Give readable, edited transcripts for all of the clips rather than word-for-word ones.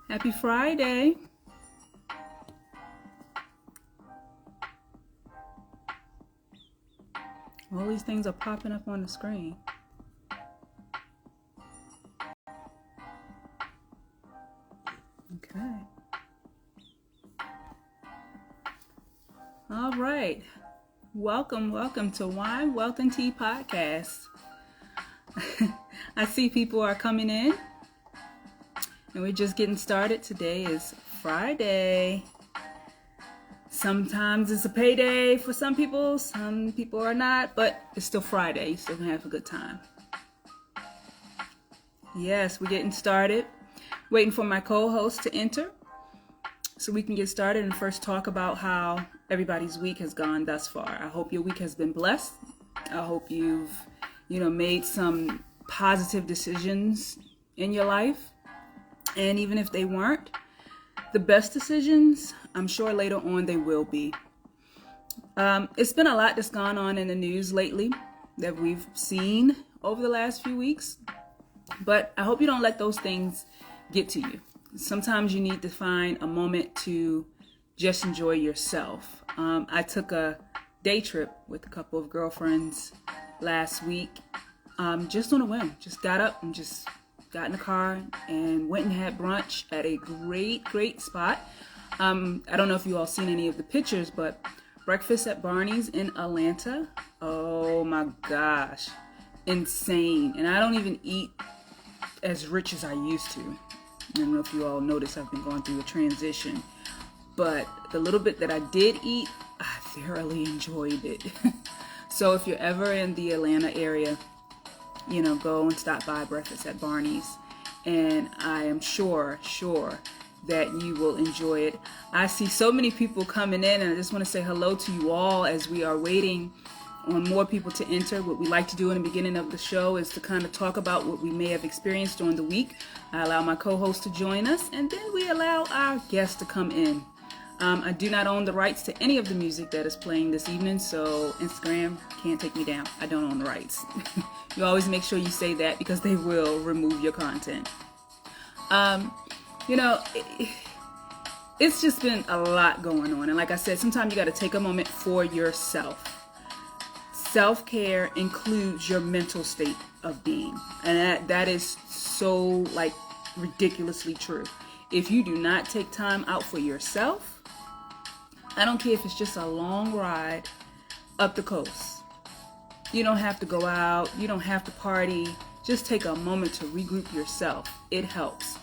Happy Friday. All these things are popping up on the screen. Okay. All right. Welcome to Wine, Wealth, and Tea Podcast. I see people are coming in, and we're just getting started. Today is Friday. Sometimes it's a payday for some people are not, but it's still Friday. You still can have a good time. Yes, we're getting started. Waiting for my co-host to enter so we can get started and first talk about how everybody's week has gone thus far. I hope your week has been blessed. I hope you've, made some positive decisions in your life. And even if they weren't the best decisions, I'm sure later on they will be. It's been a lot that's gone on in the news lately that we've seen over the last few weeks. But I hope you don't let those things get to you. Sometimes you need to find a moment to just enjoy yourself. I took a day trip with a couple of girlfriends last week, just on a whim. Just got up and just got in the car and went and had brunch at a great spot. I don't know if you all seen any of the pictures, but breakfast at Barney's in Atlanta. Oh my gosh, insane. And I don't even eat as rich as I used to. I don't know if you all notice I've been going through a transition, but the little bit that I did eat, I thoroughly enjoyed it. So if you're ever in the Atlanta area, go and stop by breakfast at Barney's, and I am sure that you will enjoy it. I see so many people coming in, and I just want to say hello to you all as we are waiting on more people to enter. What we like to do in the beginning of the show is to kind of talk about what we may have experienced during the week. I allow my co-host to join us, and then we allow our guests to come in. I do not own the rights to any of the music that is playing this evening, so Instagram can't take me down. I don't own the rights. You always make sure you say that because they will remove your content. It's just been a lot going on. And like I said, sometimes you got to take a moment for yourself. Self-care includes your mental state of being. And that is so ridiculously true. If you do not take time out for yourself, I don't care if it's just a long ride up the coast. You don't have to go out. You don't have to party. Just take a moment to regroup yourself. It helps.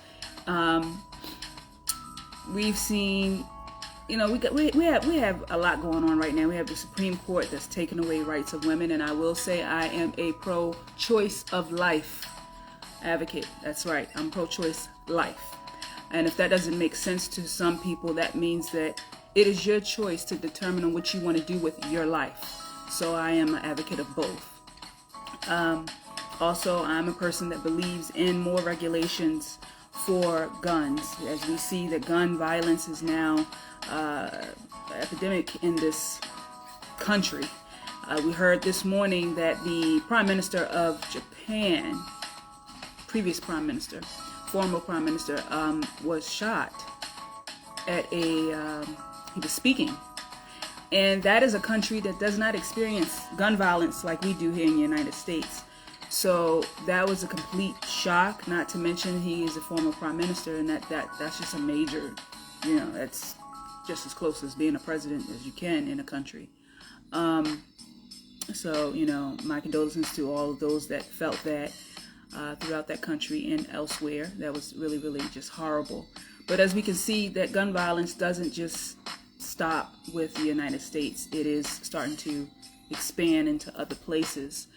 We've seen, we have a lot going on right now. We have the Supreme Court that's taken away rights of women, and I will say I am a pro-choice of life advocate. That's right. I'm pro-choice life. And if that doesn't make sense to some people, that means that it is your choice to determine what you want to do with your life. So I am an advocate of both. Also, I'm a person that believes in more regulations for guns. As we see that gun violence is now epidemic in this country. We heard this morning that the Prime Minister of Japan, former Prime Minister, was shot at he was speaking. And that is a country that does not experience gun violence like we do here in the United States. So that was a complete shock, not to mention he is a former prime minister, and that's just a major, that's just as close as being a president as you can in a country. So, my condolences to all of those that felt that throughout that country and elsewhere. That was really, really just horrible. But as we can see, that gun violence doesn't just stop with the United States. It is starting to expand into other places.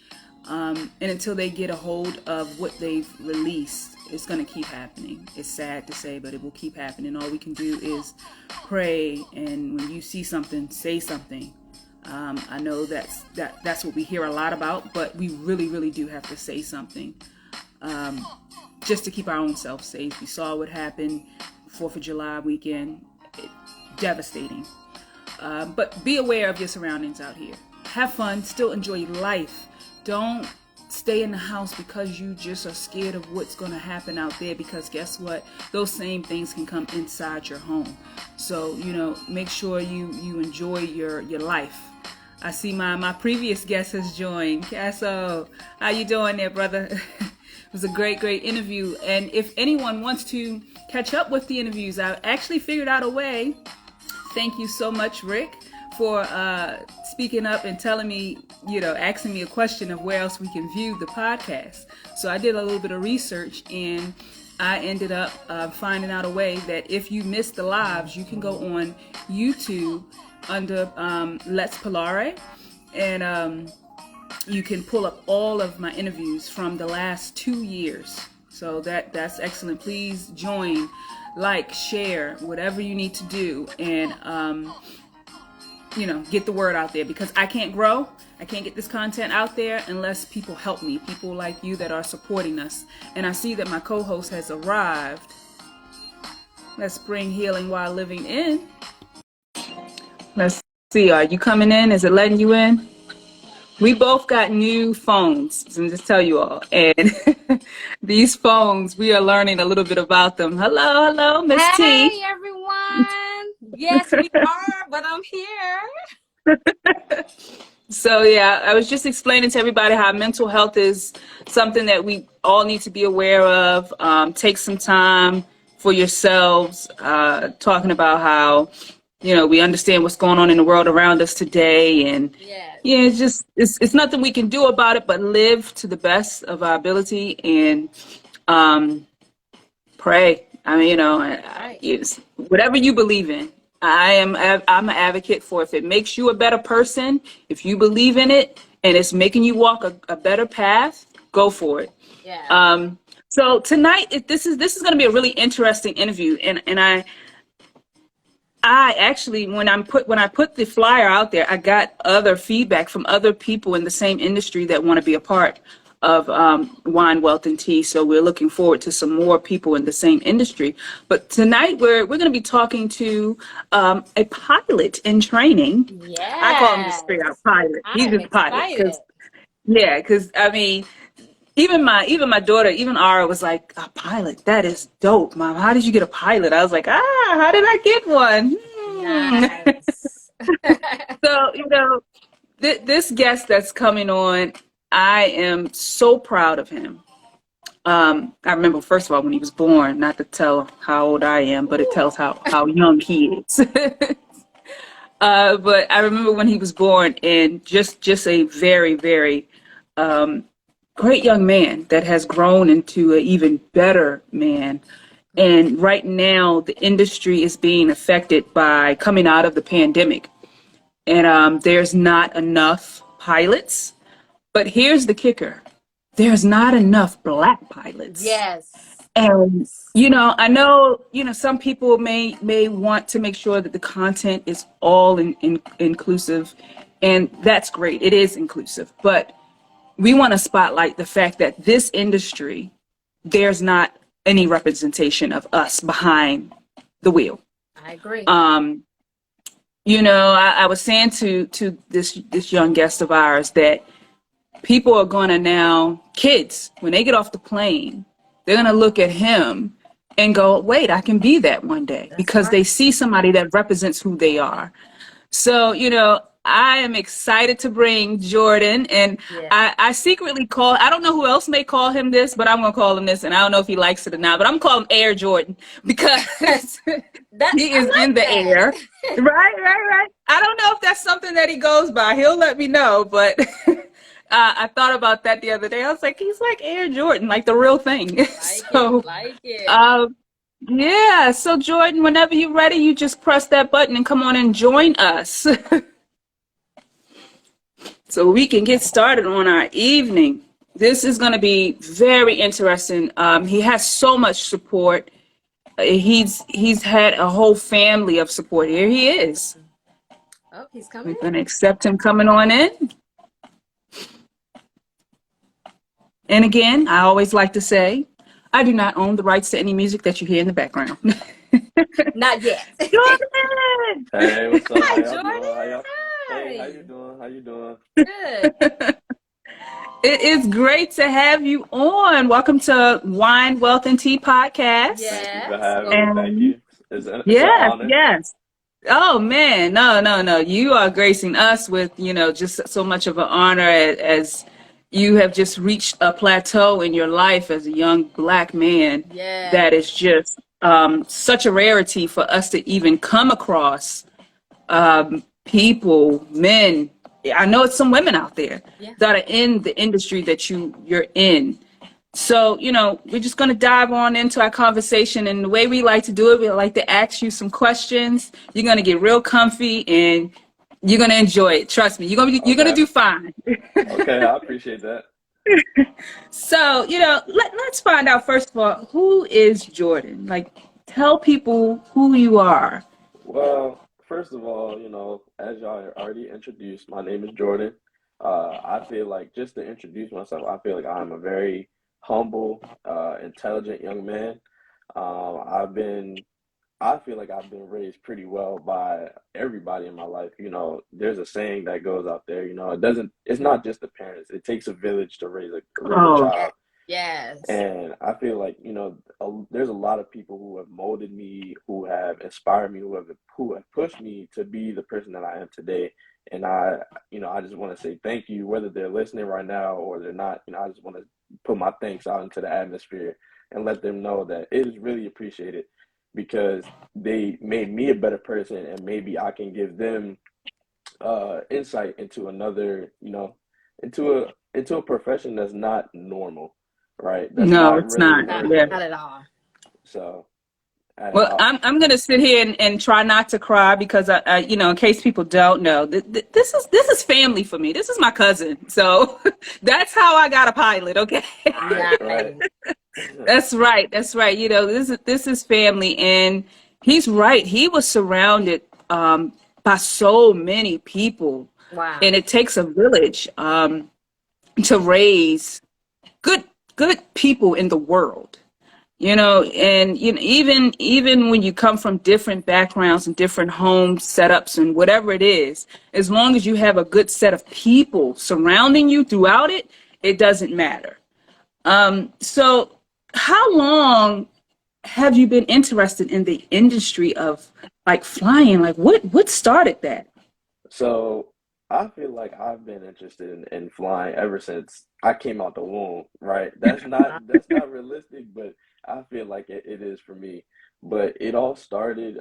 And until they get a hold of what they've released, it's going to keep happening. It's sad to say, but it will keep happening. All we can do is pray, and when you see something, say something. I know that's what we hear a lot about, but we really, really do have to say something just to keep our own self safe. We saw what happened 4th of July weekend. Devastating. But be aware of your surroundings out here. Have fun. Still enjoy life. Don't stay in the house because you just are scared of what's going to happen out there, because guess what? Those same things can come inside your home. So, make sure you enjoy your life. I see my previous guest has joined. Casso, how you doing there, brother? It was a great interview. And if anyone wants to catch up with the interviews, I actually figured out a way. Thank you so much, Rick, for speaking up and telling me, asking me a question of where else we can view the podcast. So I did a little bit of research, and I ended up finding out a way that if you missed the lives, you can go on YouTube under Let's Polare, and you can pull up all of my interviews from the last 2 years. So that's excellent. Please join, like, share, whatever you need to do, and get the word out there, because I can't grow. I can't get this content out there unless people help me, people like you that are supporting us. And I see that my co-host has arrived. Let's bring healing while living in. Let's see, are you coming in? Is it letting you in? We both got new phones, so I'm just tell you all. And these phones, we are learning a little bit about them. Hello, Miss T. Hey, everyone. Yes, we are, but I'm here. So, yeah, I was just explaining to everybody how mental health is something that we all need to be aware of. Take some time for yourselves, talking about how, we understand what's going on in the world around us today. And it's nothing we can do about it but live to the best of our ability and pray. I mean, whatever you believe in. I'm an advocate for, if it makes you a better person, if you believe in it and it's making you walk a better path, go for it. Yeah. So tonight, this is going to be a really interesting interview, and I actually, when I put the flyer out there, I got other feedback from other people in the same industry that want to be a part of Wine, Wealth, and Tea. So we're looking forward to some more people in the same industry. But tonight we're going to be talking to a pilot in training. Yeah. I call him the straight out pilot. He's a pilot. Because I mean, even my daughter, even Ara, was like, a pilot, that is dope, Mom. How did you get a pilot? I was like, how did I get one? Nice. So, this guest that's coming on, I am so proud of him. I remember, first of all, when he was born, not to tell how old I am, but it tells how young he is. But I remember when he was born, and just a very, very great young man that has grown into an even better man. And right now, the industry is being affected by coming out of the pandemic. And there's not enough pilots. But here's the kicker. There's not enough Black pilots. Yes. And, I know, some people may want to make sure that the content is all inclusive. And that's great. It is inclusive. But we want to spotlight the fact that this industry, there's not any representation of us behind the wheel. I agree. I was saying to this young guest of ours that people are going to now, kids, when they get off the plane, they're going to look at him and go, wait, I can be that one day. That's because right. They see somebody that represents who they are. So, I am excited to bring Jordan, and I secretly I don't know who else may call him this, but I'm going to call him this, and I don't know if he likes it or not, but I'm calling him Air Jordan because he is in the air. Right. I don't know if that's something that he goes by. He'll let me know, but I thought about that the other day. I was like, he's like Air Jordan, like the real thing. Like it. Yeah, so Jordan, whenever you're ready, you just press that button and come on and join us. So we can get started on our evening. This is going to be very interesting. He has so much support. He's had a whole family of support. Here he is. Oh, he's coming. We're going to accept him coming on in. And again, I always like to say, I do not own the rights to any music that you hear in the background. Not yet. Jordan! Hey, what's up? Hi, Jordan. Hey, how you doing? Good. It is great to have you on. Welcome to Wine, Wealth, and Tea podcast. Thank you for Yes. having me. And Thank you. It's an yes, honor. yes. Oh man, no. You are gracing us with, just so much of an honor as you have just reached a plateau in your life as a young Black man. Yes. That is just such a rarity for us to even come across people, men. I know it's some women out there Yeah. that are in the industry that you're in. So, we're just going to dive on into our conversation. And the way we like to do it, we like to ask you some questions. You're going to get real comfy and you're going to enjoy it. Trust me, you're going to do fine. Okay, I appreciate that. So, let's find out, first of all, who is Jordan? Like, tell people who you are. Well, first of all, as y'all already introduced, my name is Jordan. I feel like just to introduce myself, I feel like I'm a very humble, intelligent young man. I've been I feel like I've been raised pretty well by everybody in my life. There's a saying that goes out there, it's not just the parents. It takes a village to raise a Oh, child. Yes. And I feel like, there's a lot of people who have molded me, who have inspired me, who have pushed me to be the person that I am today. And I just want to say thank you, whether they're listening right now or they're not. I just want to put my thanks out into the atmosphere and let them know that it is really appreciated because they made me a better person, and maybe I can give them insight into another, into a profession that's not normal, right? That's no, not it's really not. Not, Yeah. not at all. So. Well, I'm gonna sit here and try not to cry because I in case people don't know, this is family for me. This is my cousin, so that's how I got a pilot. Okay, Right. that's right. This is family, and he's right. He was surrounded by so many people, Wow. and it takes a village to raise good people in the world. And even when you come from different backgrounds and different home setups and whatever it is, as long as you have a good set of people surrounding you throughout it, it doesn't matter. So how long have you been interested in the industry of like flying? Like what started that? So I feel like I've been interested in flying ever since I came out the womb, right? That's not realistic, but I feel like it is for me. But it all started,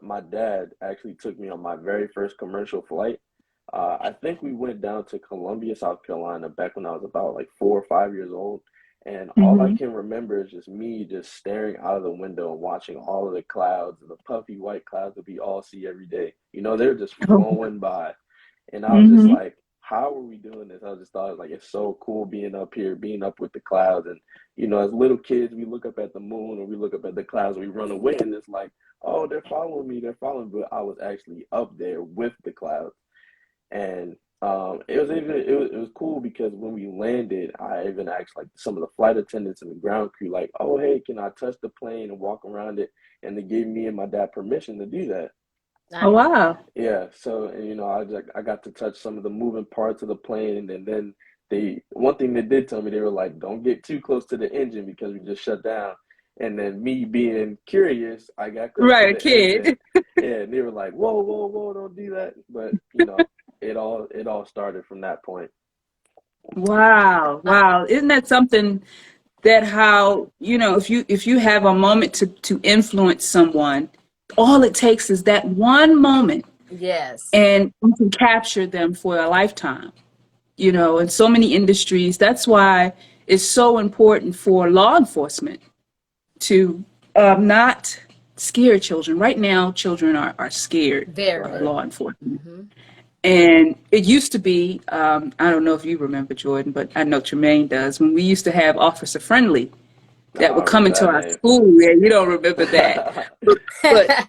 my dad actually took me on my very first commercial flight. I think we went down to Columbia, South Carolina back when I was about like 4 or 5 years old. And all I Hmm. can remember is just me just staring out of the window and watching all of the clouds, the puffy white clouds that we all see every day. They're just flowing by. And I was just Hmm. like, how are we doing this? I just thought like it's so cool being up here, being up with the clouds. And as little kids, we look up at the moon or we look up at the clouds, we run away, and it's like, oh, they're following me, they're following me. But I was actually up there with the clouds. And it was cool because when we landed, I even asked like some of the flight attendants and the ground crew, like, oh hey, can I touch the plane and walk around it? And they gave me and my dad permission to do that. Oh wow. Yeah, so and I got to touch some of the moving parts of the plane, and then they one thing they did tell me, they were like, don't get too close to the engine because we just shut down. And then me being curious, I got close to Right, a the engine. kid. Yeah, and they were like, whoa, whoa, whoa, don't do that. But it all started from that point. Wow, wow. Isn't that something that how, if you have a moment to influence someone, all it takes is that one moment Yes. and you can capture them for a lifetime. In so many industries, that's why it's so important for law enforcement to not scare children. Right now, children are scared of Very. law enforcement. Hmm. And it used to be, I don't know if you remember, Jordan, but I know Tremaine does, when we used to have Officer Friendly that I would come remember into that our name. school. Yeah, you don't remember that.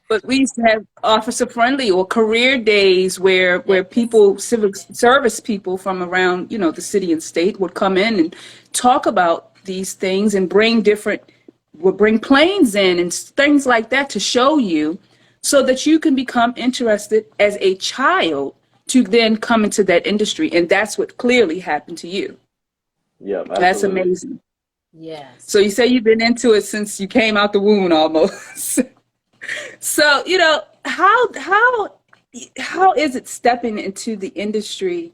But we used to have Officer Friendly or career days where Yes. people, civic service people from around, the city and state would come in and talk about these things and would bring planes in and things like that to show you so that you can become interested as a child to then come into that industry. And that's what clearly happened to you. Yep, That's absolutely. amazing. Yes. So you say you've been into it since you came out the womb almost. So, how is it stepping into the industry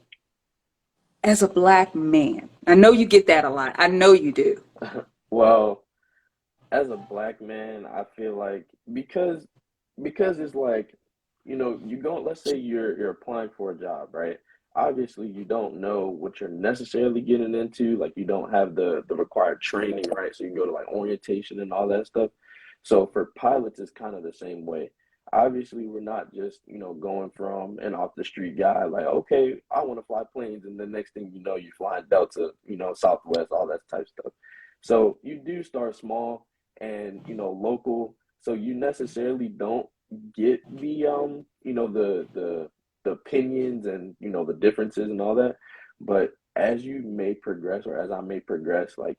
as a black man? I know you get that a lot. I know you do. Well, as a black man, I feel like because it's like, you go, let's say you're applying for a job, right? Obviously, you don't know what you're necessarily getting into. Like you don't have the required training, right? So you can go to like orientation and all that stuff. So for pilots, it's kind of the same way. Obviously, we're not just, going from an off the street guy like, okay, I want to fly planes, and the next thing you know, you're flying Delta, Southwest, all that type of stuff. So you do start small and local, so you necessarily don't get the opinions and the differences and all that. But as you may progress, or as I may progress, like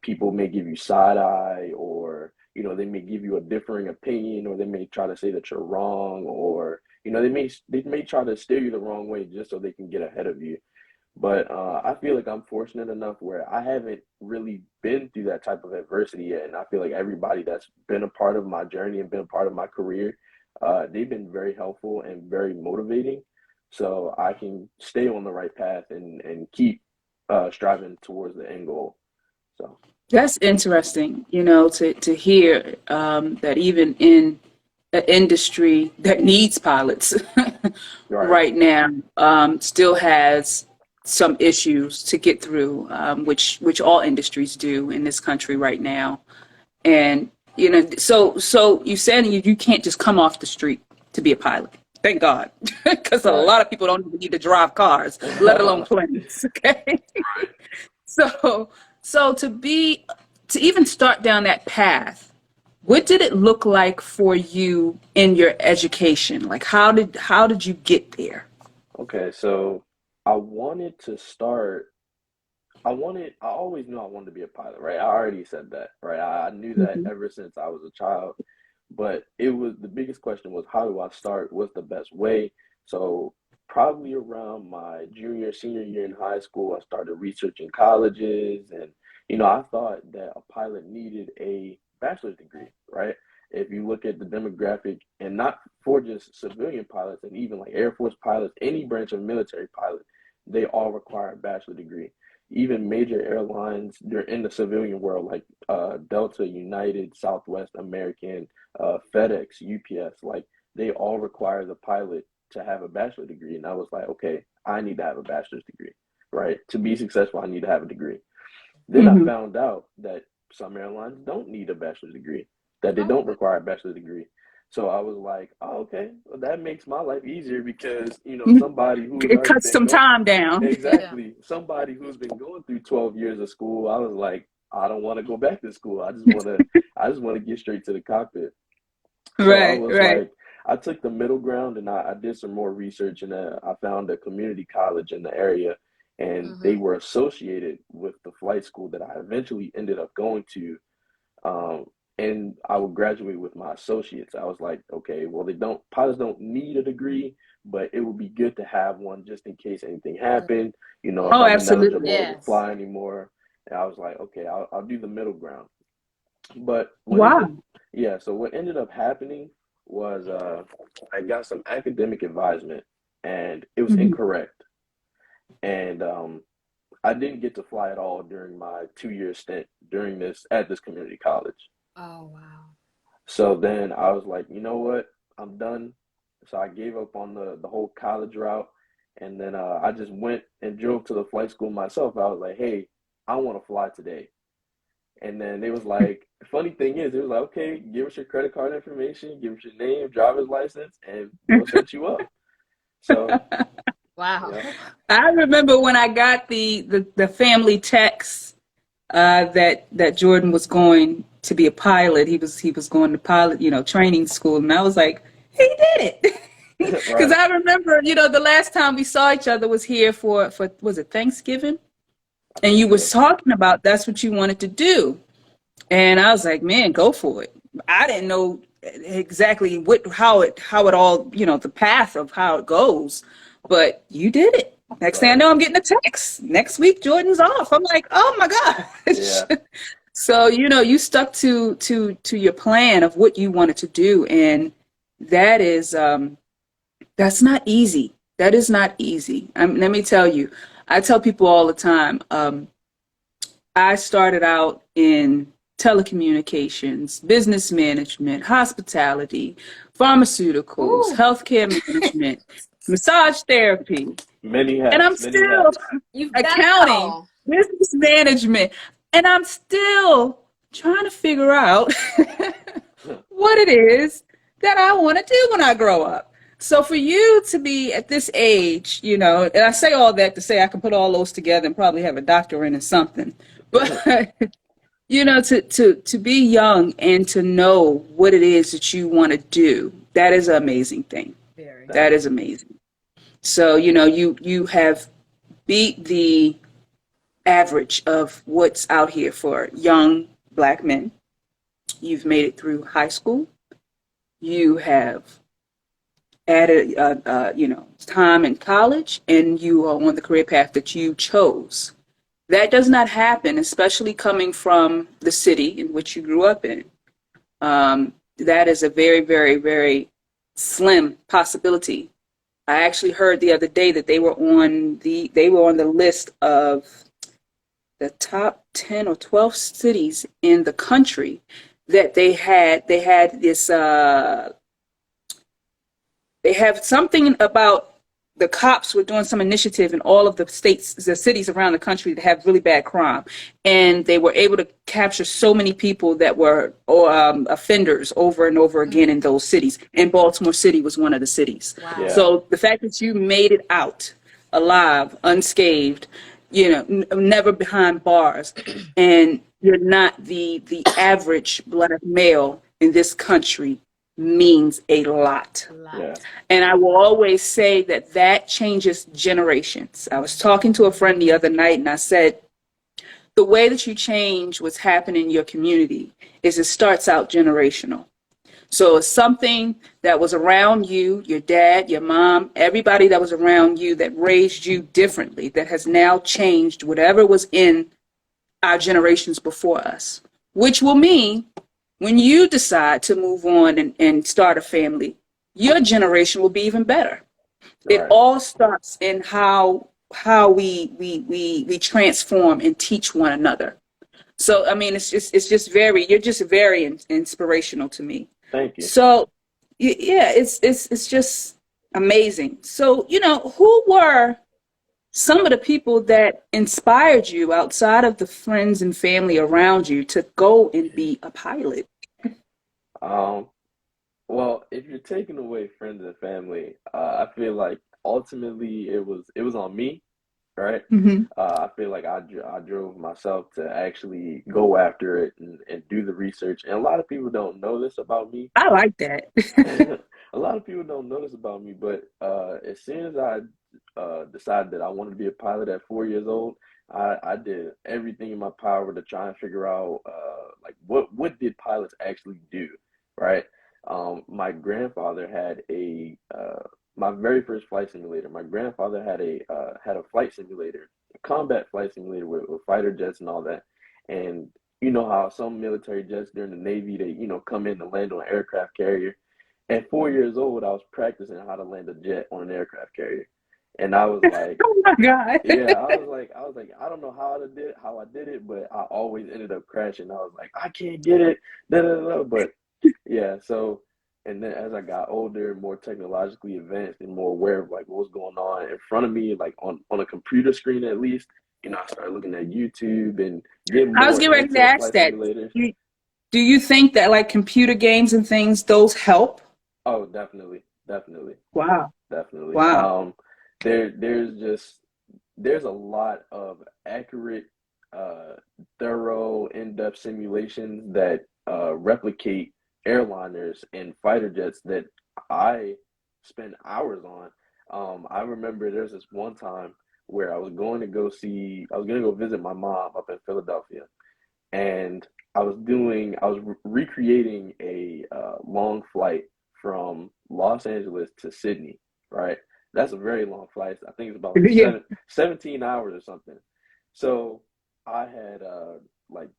people may give you side eye, or they may give you a differing opinion, or they may try to say that you're wrong, or they may try to steer you the wrong way just so they can get ahead of you. But I feel like I'm fortunate enough where I haven't really been through that type of adversity yet. And I feel like everybody that's been a part of my journey and been a part of my career, they've been very helpful and very motivating. So I can stay on the right path and keep striving towards the end goal. So, That's interesting, to hear that even in an industry that needs pilots right. right now, still has some issues to get through, which all industries do in this country right now. And so you said you can't just come off the street to be a pilot. Thank God, because a Right. lot of people don't even need to drive cars, let alone planes. Okay, so to even start down that path, what did it look like for you in your education? Like how did you get there? Okay, so I wanted to start. I always knew I wanted to be a pilot, right? I already said that, right? I knew that Mhm. ever since I was a child. But it was the biggest question was, how do I start? What's the best way? So probably around my junior, senior year in high school, I started researching colleges, and I thought that a pilot needed a bachelor's degree, right? If you look at the demographic, and not for just civilian pilots, and even like Air Force pilots, any branch of military pilot, they all require a bachelor degree. Even major airlines, they're in the civilian world, like Delta, United, Southwest, American, FedEx, UPS, like they all require the pilot to have a bachelor degree. And I was like, okay, I need to have a bachelor's degree, right? To be successful, I need to have a degree. Then I Mhm. found out that some airlines don't need a bachelor's degree, that they don't Okay. require a bachelor's degree. So I was like, oh, okay, well, that makes my life easier because, somebody who's It already cuts been some going, time down. Yeah. exactly, somebody who's been going through 12 years of school, I was like, I don't want to go back to school. I just want to get straight to the cockpit. So I Right, was right. like, I took the middle ground and I did some more research, and I found a community college in the area, and they Mm-hmm. were associated with the flight school that I eventually ended up going to. Um, and I would graduate with my associates. I was like, okay, well, pilots don't need a degree, but it would be good to have one just in case anything happened, if Oh, I'm absolutely. ineligible to Yes. fly anymore. And I was like, okay, I'll do the middle ground. But Wow. yeah, so what ended up happening was I got some academic advisement and it was Mhm. incorrect. And I didn't get to fly at all during my 2 year stint during this at this community college. Oh, wow. So then I was like, you know what? I'm done. So I gave up on the whole college route. And then I just went and drove to the flight school myself. I was like, hey, I want to fly today. And then it was like, the funny thing is, it was like, okay, give us your credit card information, give us your name, driver's license, and we'll set you up. So, Wow. yeah, I remember when I got the family text that Jordan was going to be a pilot. He was going to pilot, training school, and I was like, he did it. Because right. I remember, the last time we saw each other was here for was it Thanksgiving? I And think you so. was talking about that's what you wanted to do. And I was like, man, go for it. I didn't know exactly how it all, the path of how it goes, but you did it. Next thing I Right. know, I'm getting a text. Next week, Jordan's off. I'm like, oh my gosh. Yeah. So, you stuck to your plan of what you wanted to do. And that is that's not easy. That is not easy. Let me tell you, I tell people all the time, I started out in telecommunications, business management, hospitality, pharmaceuticals, Ooh, healthcare management, massage therapy, Many and I'm hats, many still hats. you've done it accounting, all. business management, and I'm still trying to figure out what it is that I want to do when I grow up. So for you to be at this age, and I say all that to say I can put all those together and probably have a doctorate in something. But to be young and to know what it is that you want to do, that is an amazing thing. Very. That Thank is you. amazing. So, you have beat the average of what's out here for young Black men. You've made it through high school. You have added, time in college, and you are on the career path that you chose. That does not happen, especially coming from the city in which you grew up in. That is a very, very, very slim possibility. I actually heard the other day that they were on the list of the top 10 or 12 cities in the country that they had this they have something about the cops were doing some initiative in all of the cities around the country that have really bad crime, and they were able to capture so many people that were offenders over and over again in those cities. And Baltimore City was one of the cities. Wow. Yeah. So the fact that you made it out alive, unscathed, never behind bars, and you're not the average Black male in this country means a lot. A Yeah. lot. And I will always say that changes generations. I was talking to a friend the other night and I said, the way that you change what's happening in your community is it starts out generational. So it's something that was around you, your dad, your mom, everybody that was around you that raised you differently, that has now changed whatever was in our generations before us, which will mean when you decide to move on and start a family, your generation will be even better. It Right. all starts in how we transform and teach one another. So I mean, you're just very inspirational to me. Thank you. So yeah, it's just amazing. So who were some of the people that inspired you outside of the friends and family around you to go and be a pilot? Um, well, if you're taking away friends and family, I feel like ultimately it was on me, right? Hmm. I feel like I drove myself to actually go after it and do the research. And a lot of people don't know this about me. I like that. A lot of people don't know this about me, but as soon as I decided that I wanted to be a pilot at 4 years old, I did everything in my power to try and figure out like what did pilots actually do, right? My grandfather had a my very first flight simulator. My grandfather had a flight simulator, a combat flight simulator with fighter jets and all that. And you know how some military jets during the Navy they come in to land on an aircraft carrier. At 4 years old, I was practicing how to land a jet on an aircraft carrier, and I was like, Oh my God. yeah, I was like, I don't know how I did it, but I always ended up crashing. I was like, I can't get it, da da da. But yeah, so and then as I got older, more technologically advanced, and more aware of like what was going on in front of me, like on a computer screen at least, I started looking at YouTube and getting I was more getting ready to into ask flight that. simulators. Do you think that like computer games and things, those help? Oh, definitely, definitely. Wow. Definitely. Wow. There's a lot of accurate, uh, thorough, in-depth simulations that replicate airliners and fighter jets that I spend hours on. I remember there's this one time where I was going to go visit my mom up in Philadelphia, and I was recreating a long flight from Los Angeles to Sydney, right? That's a very long flight. I think it's about like Yeah. 17 hours or something. So I had like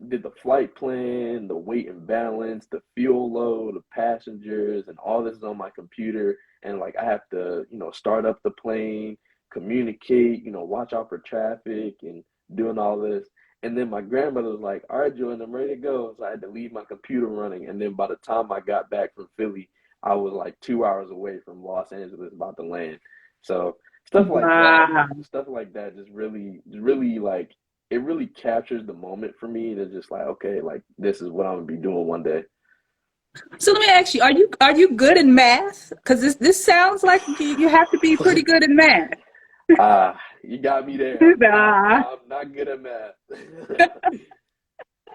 did the flight plan, the weight and balance, the fuel load, the passengers, and all this is on my computer. And like I have to, start up the plane, communicate, watch out for traffic and doing all this. And then my grandmother was like, "All right, Jordan, I'm ready to go." So I had to leave my computer running. And then by the time I got back from Philly, I was like 2 hours away from Los Angeles about to land. So Wow. stuff like that just really like it really captures the moment for me to just like, okay, like this is what I'm gonna be doing one day. So let me ask you, are you good in math? Because this sounds like you have to be pretty good in math. You got me there. I'm not Nah. I'm not good at math.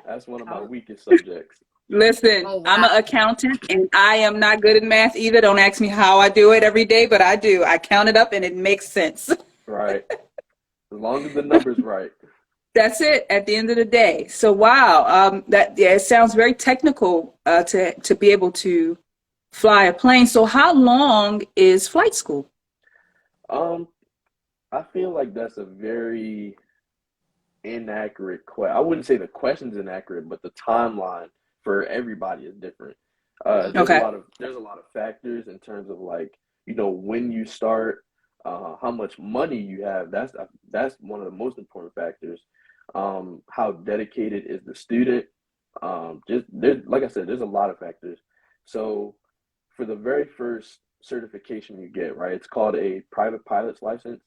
That's one of my weakest subjects. Listen, Oh I'm wow. an accountant and I am not good at math either. Don't ask me how I do it every day, but I do. I count it up and it makes sense. Right. As long as the number's right. That's it at the end of the day. So wow, that yeah, it sounds very technical to be able to fly a plane. So how long is flight school? Um, I feel like that's a very inaccurate question. I wouldn't say the question's inaccurate, but the timeline for everybody is different. Okay. There's a lot of factors in terms of like, when you start, how much money you have. That's one of the most important factors. How dedicated is the student? Just there, like I said, there's a lot of factors. So for the very first certification you get, right, it's called a private pilot's license.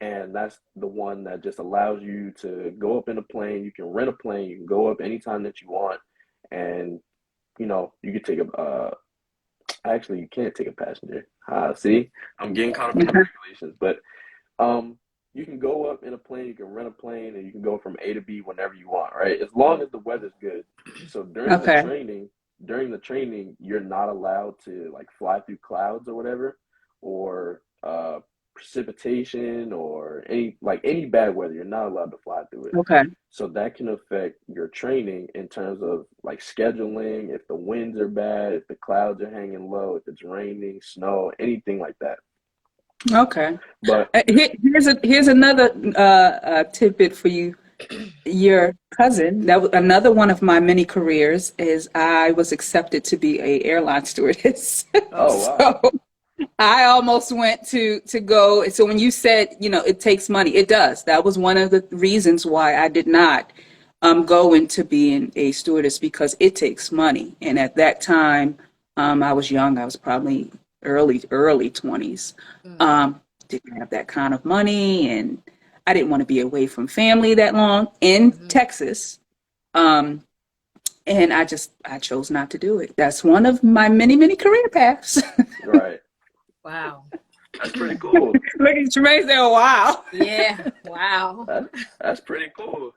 And that's the one that just allows you to go up in a plane. You can rent a plane. You can go up anytime that you want, and you could take actually, you can't take a passenger. See, I'm getting caught up in the regulations, but you can go up in a plane. You can rent a plane, and you can go from A to B whenever you want, right? As long as the weather's good. So Okay. during the training, you're not allowed to like fly through clouds or whatever, or precipitation or any bad weather. You're not allowed to fly through it. Okay. So that can affect your training in terms of like scheduling, if the winds are bad, if the clouds are hanging low, if it's raining, snow, anything like that. Okay. But Here's another tidbit for you. Your cousin, that was another one of my many careers, is I was accepted to be a airline stewardess. oh wow, So I almost went to go. So when you said, it takes money, it does. That was one of the reasons why I did not go into being a stewardess because it takes money. And at that time, I was young. I was probably early 20s. Mm. Um, didn't have that kind of money, and I didn't want to be away from family that long in Mhm. Texas. Um, and I chose not to do it. That's one of my many, many career paths. right. Wow. That's pretty cool. Look at Tremaine say, "Oh, wow." Yeah. Wow. That, that's pretty cool.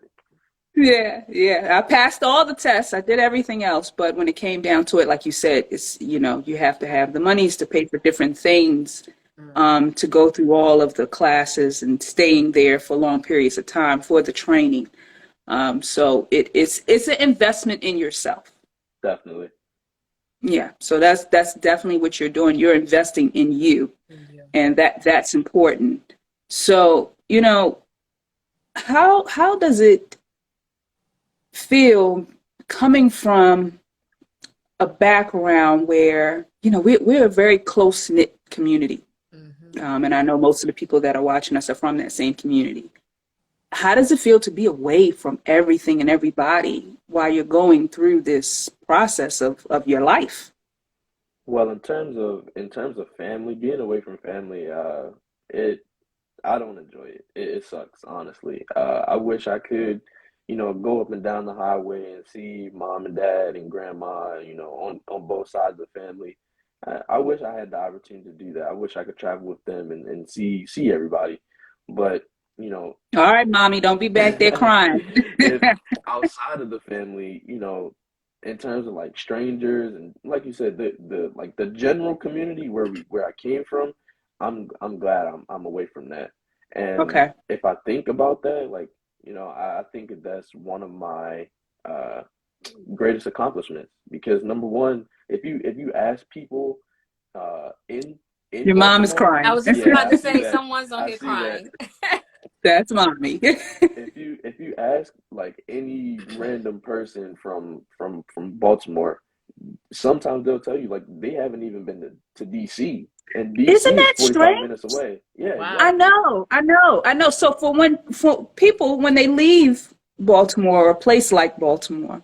Yeah, yeah. I passed all the tests. I did everything else, but when it came down to it, like you said, it's you have to have the monies to pay for different things, Mm. to go through all of the classes and staying there for long periods of time for the training. So it's an investment in yourself. Definitely. Yeah. So that's definitely what you're doing. You're investing in you, Yeah. and that's important. So how does it feel coming from a background where we're a very close knit community, Mhm. and I know most of the people that are watching us are from that same community. How does it feel to be away from everything and everybody while you're going through this process of your life? Well, in terms of family, being away from family, it I don't enjoy it. It sucks, honestly. I wish I could, go up and down the highway and see mom and dad and grandma, on both sides of the family. I wish I had the opportunity to do that. I wish I could travel with them and see everybody. But, you know, All right, mommy, don't be back there crying. if outside of the family, in terms of like strangers and like you said, the like the general community where I came from, I'm glad I'm away from that. And Okay. if I think about that, like, I think that that's one of my uh greatest accomplishments because number one, if you ask people in in Your mom is Baltimore, I crying. was just yeah, about I to see say that. someone's on I here see that. crying. That's mommy. If you ask like any random person from Baltimore, sometimes they'll tell you like they haven't even been to DC, and DC Isn't is that 45 strange? minutes away. Yeah, Wow. exactly. I know. So for people when they leave Baltimore or a place like Baltimore,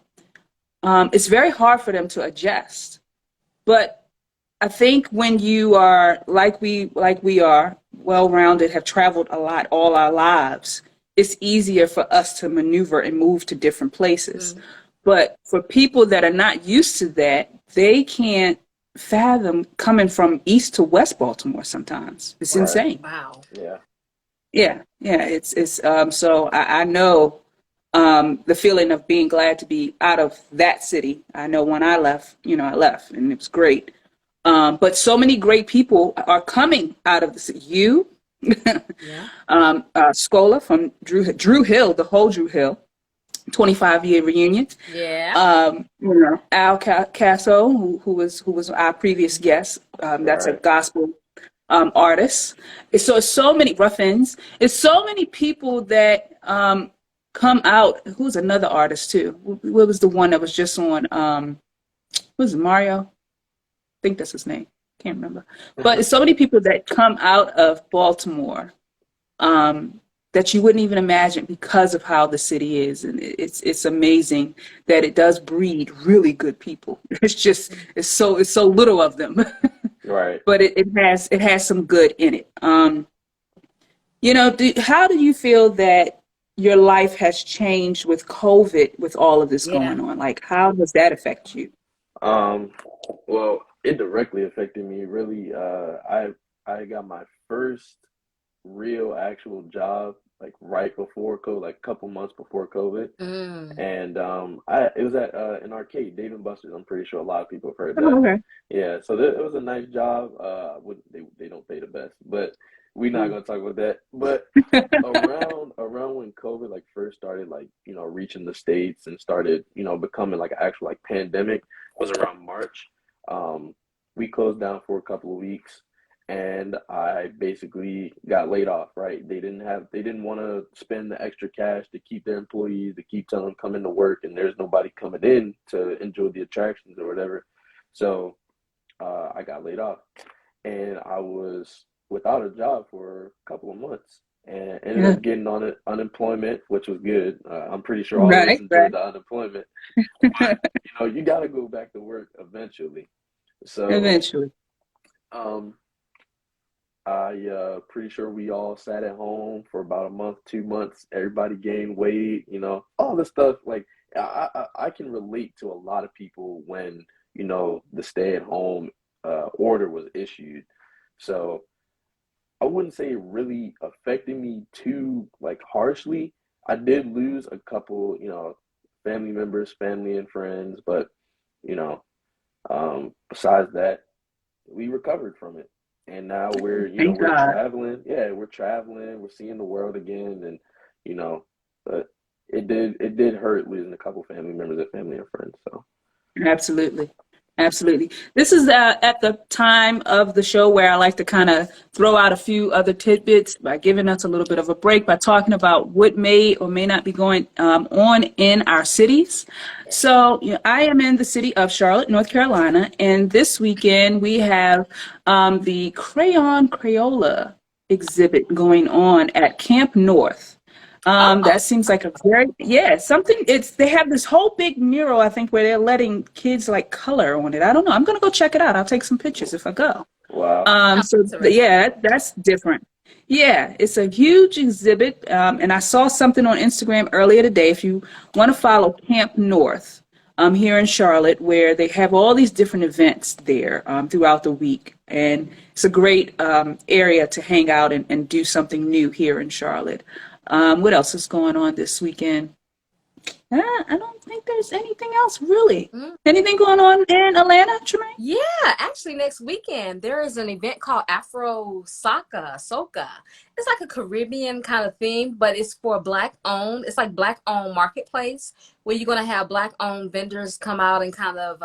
it's very hard for them to adjust. But I think when you are like we are well-rounded, have traveled a lot all our lives, it's easier for us to maneuver and move to different places. Mm, But for people that are not used to that, they can't fathom coming from East to West Baltimore sometimes. It's Right. insane. wow. Yeah. Yeah. It's so I know the feeling of being glad to be out of that city. I know when I left, I left and it was great. But so many great people are coming out of the city. You, Yeah. Scola from Drew Hill, the whole Drew Hill, 25-year reunion. Yeah. Al Casso, who was our previous guest. That's a Right. gospel artist. So many Ruffins. It's so many people that come out. Who's another artist too? What was the one that was just on? What was it, Mario? I think that's his name. Can't remember. But it's so many people that come out of Baltimore that you wouldn't even imagine because of how the city is, and it's amazing that it does breed really good people. It's so little of them, Right. but it has some good in it. How do you feel that your life has changed with COVID, with all of this Yeah. going on? Like, how does that affect you? Um, well, it directly affected me really. I got my first real actual job like right before COVID, like a couple months before COVID. Mm. And I it was at an arcade, Dave and Buster's. I'm pretty sure a lot of people have heard Oh, that. okay. Yeah, so it was a nice job. They don't pay the best, but we're not Mm. gonna talk about that. But around when COVID like first started like reaching the states and started becoming like an actual like pandemic was around March. Um, we closed down for a couple of weeks, and I basically got laid off. Right? They didn't want to spend the extra cash to keep their employees to keep telling them come into work, and there's nobody coming in to enjoy the attractions or whatever. So I got laid off, and I was without a job for a couple of months, and ended Yeah. up getting on unemployment, which was good. I'm pretty sure all of us Right, enjoyed right. the unemployment, but you got to go back to work eventually. So Eventually. um, I pretty sure we all sat at home for about a month, 2 months. Everybody gained weight, all the stuff. Like I can relate to a lot of people when the stay at home order was issued. So I wouldn't say it really affected me too like harshly. I did lose a couple, family members, family and friends, but you know, besides that, we recovered from it. And now Thank we're God. traveling. Yeah, we're traveling, we're seeing the world again, and you know, but it did hurt losing a couple family members and family and friends. So Absolutely. Absolutely. This is at the time of the show where I like to kind of throw out a few other tidbits by giving us a little bit of a break by talking about what may or may not be going on in our cities. So, I am in the city of Charlotte, North Carolina, and this weekend we have the Crayon Crayola exhibit going on at Camp North. Oh, That seems like a very, yeah, something. They have this whole big mural, I think, where they're letting kids like color on it. I don't know. I'm gonna go check it out. I'll take some pictures if I go. wow. sounds interesting. Yeah, that's different. Yeah, it's a huge exhibit, and I saw something on Instagram earlier today. If you want to follow Camp North, here in Charlotte, where they have all these different events there throughout the week, and it's a great area to hang out and do something new here in Charlotte. What else is going on this weekend? I don't think there's anything else really. Mm. Anything going on in Atlanta, Tremaine? Yeah, actually, next weekend there is an event called Afro Soca. It's like a Caribbean kind of theme, but it's for Black owned. It's like Black owned marketplace where you're gonna have Black owned vendors come out and kind of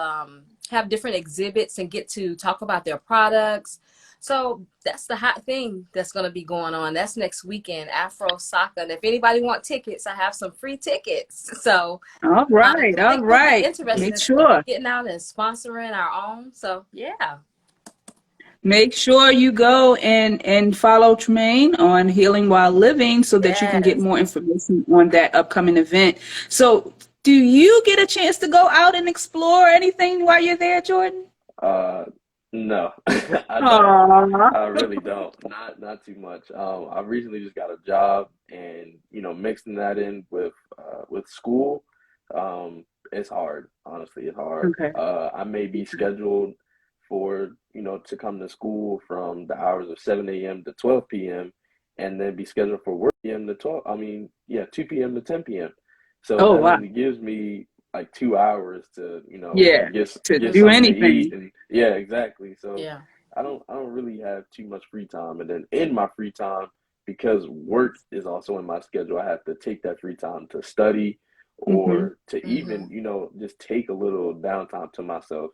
have different exhibits and get to talk about their products. So that's the hot thing that's going to be going on. That's next weekend, Afro Soccer. And if anybody want tickets, I have some free tickets. So All I right, all think we'll be right. interested Make in sure. getting out and sponsoring our own. So yeah. Make sure you go and follow Tremaine on Healing While Living so that you can get Yes. more information on that upcoming event. So, do you get a chance to go out and explore anything while you're there, Jordan? Uh, no, I don't. Aww. I really don't. Not too much. I recently just got a job, and mixing that in with school, it's hard. Honestly, it's hard. Okay. I may be scheduled for to come to school from the hours of 7 a.m. to 12 p.m. and then be scheduled for work p.m. to 12. I mean, yeah, 2 p.m. to 10 p.m. So Oh, that wow. only gives me like 2 hours to Yeah, to get do something to eat, anything. and yeah, exactly. So Yeah. I don't really have too much free time, and then in my free time, because work is also in my schedule, I have to take that free time to study Hmm. or to Mm-hmm. even just take a little downtime to myself.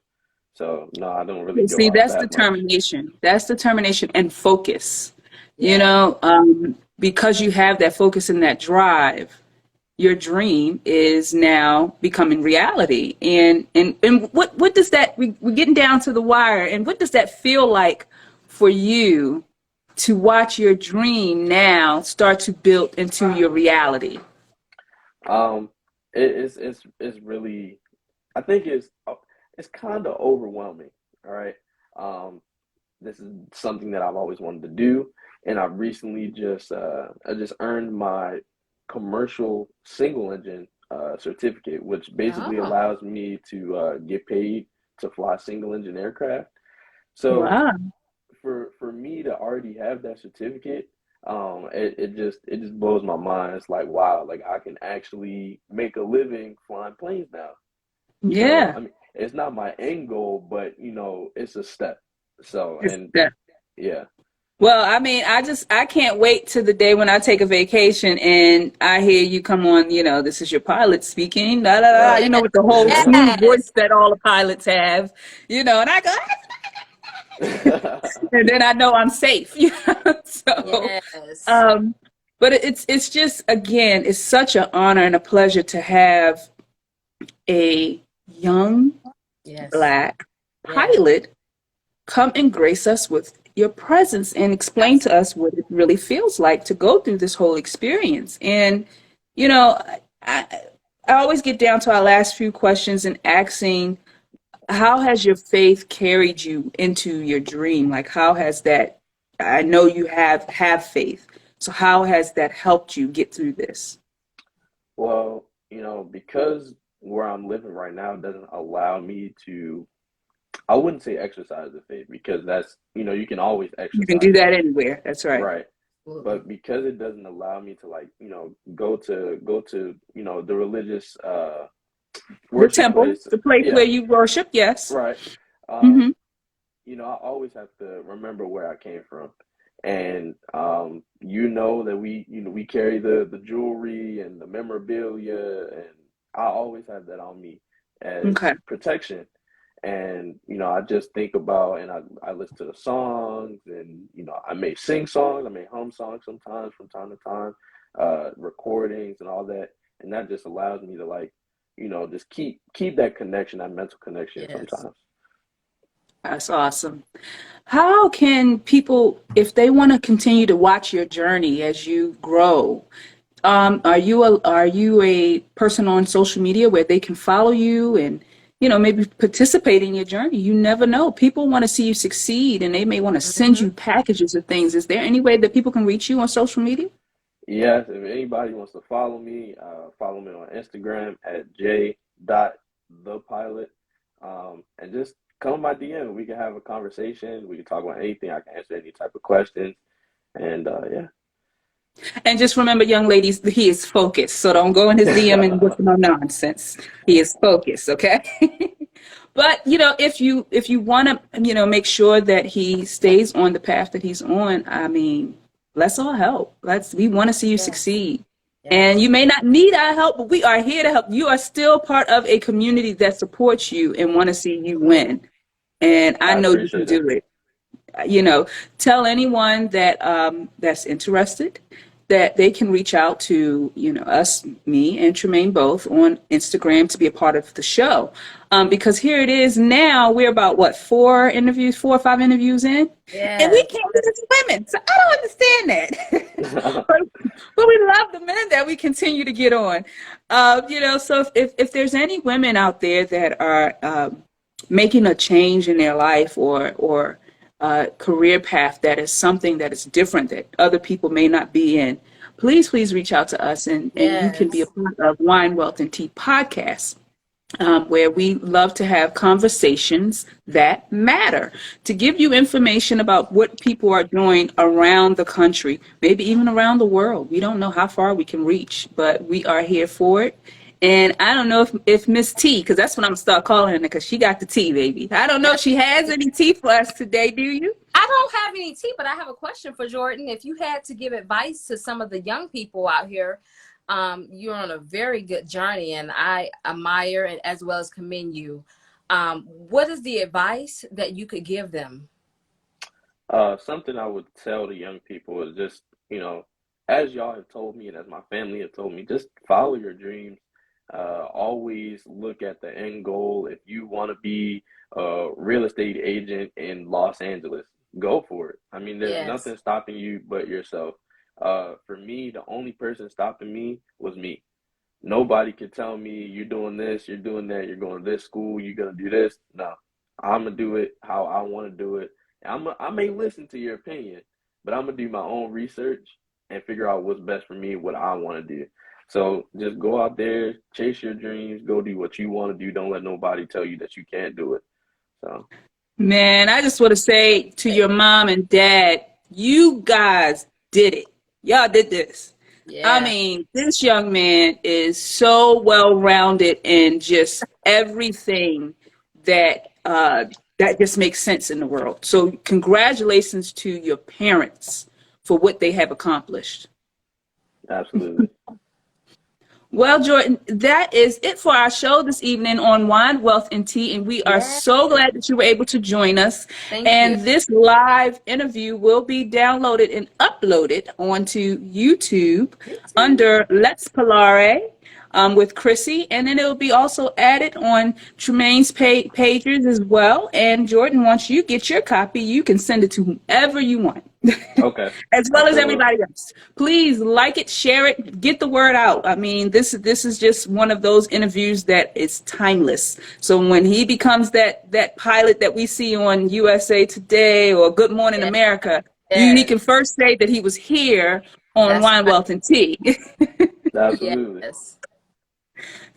So no, I don't really go See, out that's that much. determination. That's determination and focus. Yeah. Because you have that focus and that drive, your dream is now becoming reality. And what does that we're getting down to the wire, and what does that feel like for you to watch your dream now start to build into your reality? Um, it's really, I think it's kind of overwhelming. All right. Um, this is something that I've always wanted to do, and I've recently I just earned my commercial single engine certificate, which basically Oh. allows me to get paid to fly single engine aircraft. So Wow. for me to already have that certificate, it just blows my mind. It's like, wow, like I can actually make a living flying planes now. So Yeah. I mean, it's not my end goal, but it's a step. So It's and that. yeah. Well, I mean, I can't wait to the day when I take a vacation and I hear you come on, this is your pilot speaking, da da da, Right. with the whole smooth voice Yes. that all the pilots have, and I go, and then I know I'm safe. So, Yes. um, but it's just, again, it's such an honor and a pleasure to have a young Yes. Black Yes. pilot come and grace us with your presence and explain to Absolutely. us what it really feels like to go through this whole experience. And, you know, I, I always get down to our last few questions and asking, how has your faith carried you into your dream? Like, how has that, I know you have faith. So how has that helped you get through this? Well, because where I'm living right now doesn't allow me to, I wouldn't say exercise the faith because that's, you can always You can do exercise it. that anywhere. That's right. Right. Absolutely. But because it doesn't allow me to like, go to, the religious The worship temple, place. the place where Yeah, you worship, yes. right. Hmm. Um, I always have to remember where I came from. And that we carry the jewelry and the memorabilia, and I always have that on me as Okay. protection. And I just think about, and I listen to the songs, and I may sing songs, I may hum songs sometimes from time to time, recordings and all that, and that just allows me to like, just keep that connection, that mental connection Yes. sometimes. That's awesome. How can people, if they want to continue to watch your journey as you grow, are you a person on social media where they can follow you and maybe participate in your journey? You never know. People want to see you succeed, and they may want to send Hmm. you packages of things. Is there any way that people can reach you on social media? Yes, if anybody wants to follow me on Instagram at j.thepilot. And just come my DM. We can have a conversation. We can talk about anything. I can answer any type of questions. And And just remember, young ladies, he is focused. So don't go in his DM and yeah. with no nonsense. He is focused, okay? But if you want to make sure that he stays on the path that he's on, I mean, let's all help. We want to see you Yes. succeed. And Yes. you may not need our help, but we are here to help. You are still part of a community that supports you and want to see you win. And I I know you can appreciate it. do it. tell anyone that that's interested that they can reach out to, us, me and Tremaine both on Instagram to be a part of the show. Because here it is now, we're about, 4 or 5 interviews in? Yeah. And we can't get to women. So I don't understand that. but we love the men that we continue to get on. So if there's any women out there that are making a change in their life or career path that is something that is different that other people may not be in, please reach out to us and you can be a part of Wine, Wealth, and Tea podcast, where we love to have conversations that matter, to give you information about what people are doing around the country, maybe even around the world. We don't know how far we can reach, but we are here for it. And I don't know if Miss T, because that's what I'm going to start calling her, because she got the tea, baby. I don't know if she has any tea for us today, do you? I don't have any tea, but I have a question for Jordan. If you had to give advice to some of the young people out here, you're on a very good journey, and I admire and as well as commend you. What is the advice that you could give them? Something I would tell the young people is just, as y'all have told me and as my family have told me, just follow your dreams. Always look at the end goal. If you want to be a real estate agent in Los Angeles, go for it. I mean, there's nothing stopping you but yourself. For me, the only person stopping me was me. Nobody could tell me you're doing this, you're doing that, you're going to this school, you're going to do this. No, I'm going to do it how I want to do it. I may listen to your opinion, but I'm going to do my own research and figure out what's best for me, what I want to do. So just go out there, chase your dreams, go do what you want to do. Don't let nobody tell you that you can't do it. So, man, I just want to say to your mom and dad, you guys did it. Y'all did this. Yeah. I mean, this young man is so well-rounded in just everything that that just makes sense in the world. So congratulations to your parents for what they have accomplished. Absolutely. Well, Jordan, that is it for our show this evening on Wine, Wealth, and Tea, and we are so glad that you were able to join us. Thank you. This live interview will be downloaded and uploaded onto YouTube under Let's Parlare with Chrissy, and then it will be also added on Tremaine's pages as well. And Jordan, once you get your copy, you can send it to whomever you want. Okay. As well as everybody else. Please like it, share it, get the word out. I mean, this is just one of those interviews that is timeless. So when he becomes that pilot that we see on USA Today or Good Morning America, he can first say that he was here on Wine, Wealth, and Tea. Absolutely. Yes.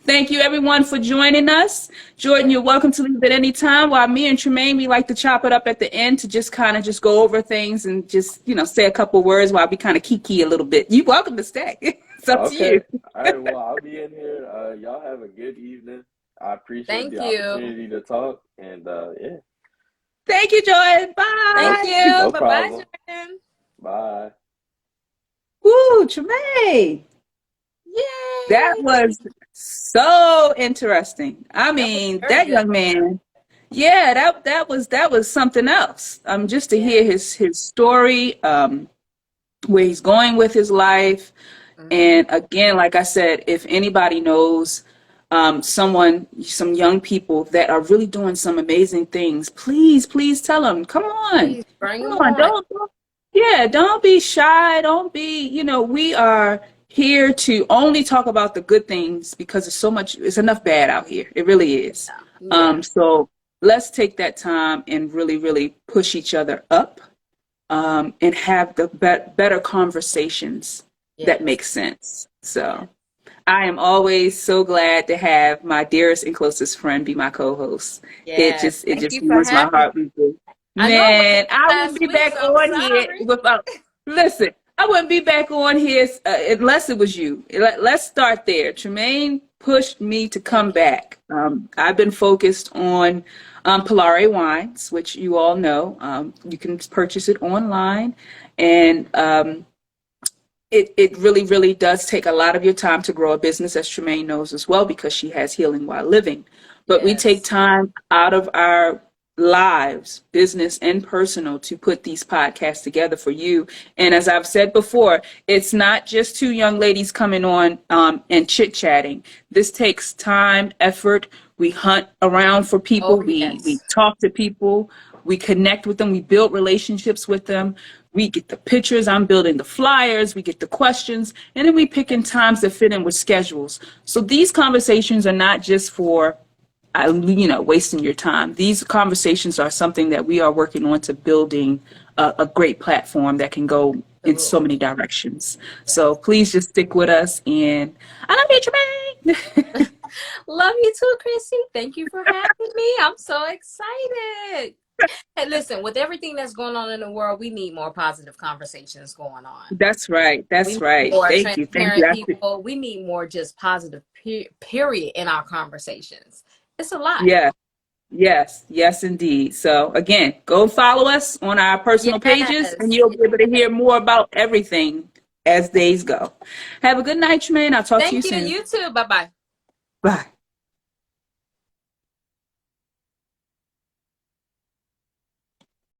Thank you, everyone, for joining us. Jordan, you're welcome to leave at any time. While me and Tremaine, we like to chop it up at the end to just kind of just go over things and just, say a couple words while we kind of kiki a little bit. You're welcome to stay. It's up to you. All right, well, I'll be in here. Y'all have a good evening. I appreciate the opportunity to talk. And, Thank you, Jordan. Bye. Thank you. No Bye-bye, problem. Jordan. Bye. Woo, Tremaine. Yay. That was so interesting. I mean, that young man, that was something else. Just to hear his story, where he's going with his life. And again, like I said, if anybody knows some young people that are really doing some amazing things, please tell them. Come on. Please bring Come them on. Don't be shy. Don't be, we are here to only talk about the good things because it's enough bad out here. It really is. So let's take that time and really, really push each other up, and have the better conversations that make sense. So I am always so glad to have my dearest and closest friend be my co-host. It just warms my heart. Man, I wouldn't be back on here without, listen, I wouldn't be back on here unless it was you. Let's start there. Tremaine pushed me to come back. I've been focused on Parlare wines, which you all know. You can purchase it online. And it really, really does take a lot of your time to grow a business, as Tremaine knows as well, because she has Healing While Living. But we take time out of our lives, business and personal, to put these podcasts together for you. And as I've said before, it's not just two young ladies coming on and chit-chatting. This takes time, effort. We hunt around for people. Oh, yes. We talk to people. We connect with them. We build relationships with them. We get the pictures. I'm building the flyers. We get the questions. And then we pick in times that fit in with schedules. So these conversations are not just for wasting your time. These conversations are something that we are working on to building a great platform that can go in so many directions. So please just stick with us, and I love you, Jermaine. Love you too, Chrissy. Thank you for having me. I'm so excited. Hey, listen, with everything that's going on in the world, we need more positive conversations going on. That's right. That's right. More Thank you. transparent people. We need more just positive period in our conversations. It's a lot. Yeah. Yes, indeed. So again, go follow us on our personal pages, and you'll be able to hear more about everything as days go. Have a good night, Jermaine. I'll talk to you soon. Thank you. You too. Bye-bye. Bye.